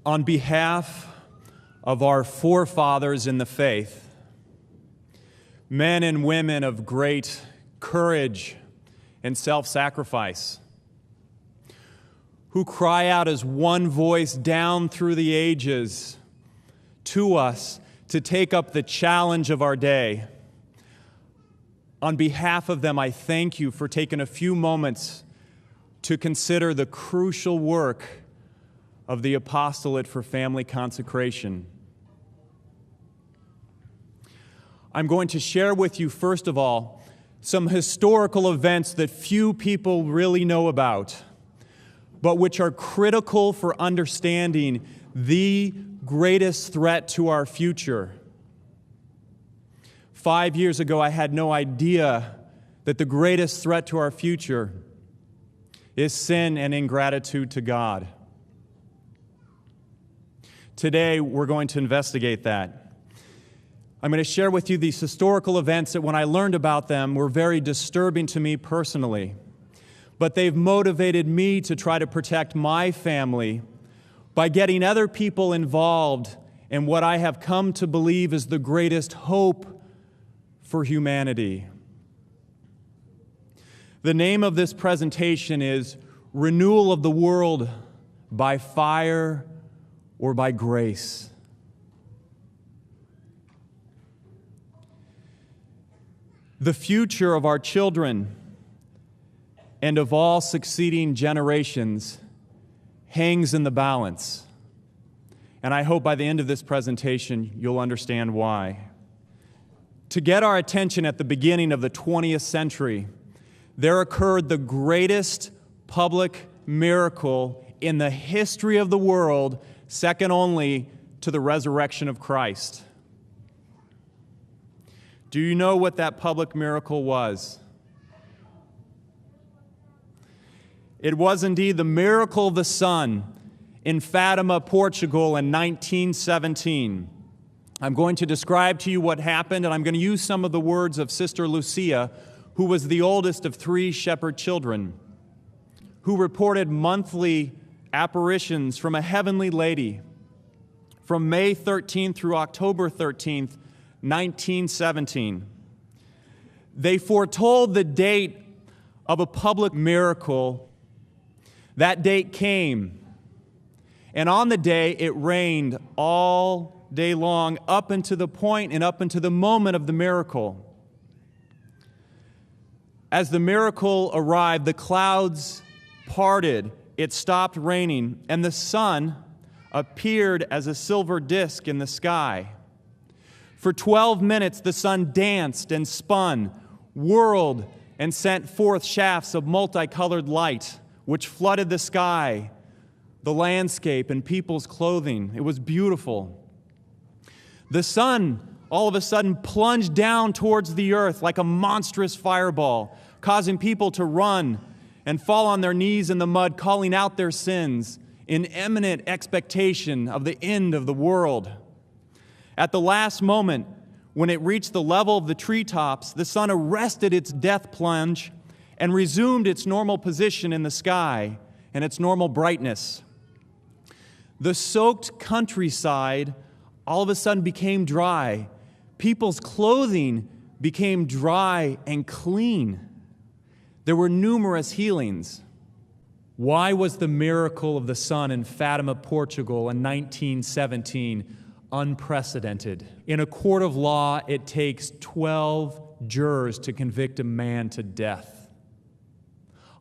On behalf of our forefathers in the faith, men and women of great courage and self-sacrifice, who cry out as one voice down through the ages to us to take up the challenge of our day. On behalf of them, I thank you for taking a few moments to consider the crucial work of the Apostolate for Family Consecration. I'm going to share with you, first of all, some historical events that few people really know about, but which are critical for understanding the greatest threat to our future. 5 years ago, I had no idea that the greatest threat to our future is sin and ingratitude to God. Today, we're going to investigate that. I'm going to share with you these historical events that when I learned about them were very disturbing to me personally. But they've motivated me to try to protect my family by getting other people involved in what I have come to believe is the greatest hope for humanity. The name of this presentation is Renewal of the World by Fire or by Grace. The future of our children and of all succeeding generations hangs in the balance. And I hope by the end of this presentation, you'll understand why. To get our attention at the beginning of the 20th century, there occurred the greatest public miracle in the history of the world, second only to the resurrection of Christ. Do you know what that public miracle was? It was indeed the miracle of the sun in Fatima, Portugal in 1917. I'm going to describe to you what happened, and I'm going to use some of the words of Sister Lucia, who was the oldest of 3 shepherd children, who reported monthly apparitions from a heavenly lady from May 13th through October 13th, 1917. They foretold the date of a public miracle. That date came, and on the day it rained all day long up until the point and up until the moment of the miracle. As the miracle arrived, the clouds parted, it stopped raining, and the sun appeared as a silver disk in the sky. For 12 minutes, the sun danced and spun, whirled, and sent forth shafts of multicolored light, which flooded the sky, the landscape, and people's clothing. It was beautiful. The sun, all of a sudden, plunged down towards the earth like a monstrous fireball, causing people to run and fall on their knees in the mud, calling out their sins in imminent expectation of the end of the world. At the last moment, when it reached the level of the treetops, the sun arrested its death plunge and resumed its normal position in the sky and its normal brightness. The soaked countryside all of a sudden became dry. People's clothing became dry and clean. There were numerous healings. Why was the miracle of the sun in Fatima, Portugal in 1917 unprecedented? In a court of law, it takes 12 jurors to convict a man to death.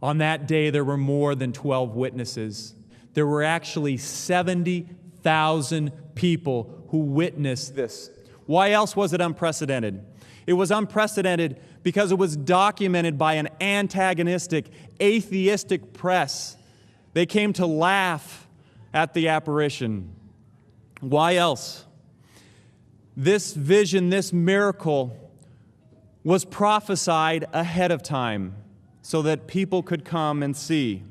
On that day, there were more than 12 witnesses. There were actually 70,000 people who witnessed this. Why else was it unprecedented? It was unprecedented because it was documented by an antagonistic, atheistic press. They came to laugh at the apparition. Why else? This vision, this miracle, was prophesied ahead of time so that people could come and see.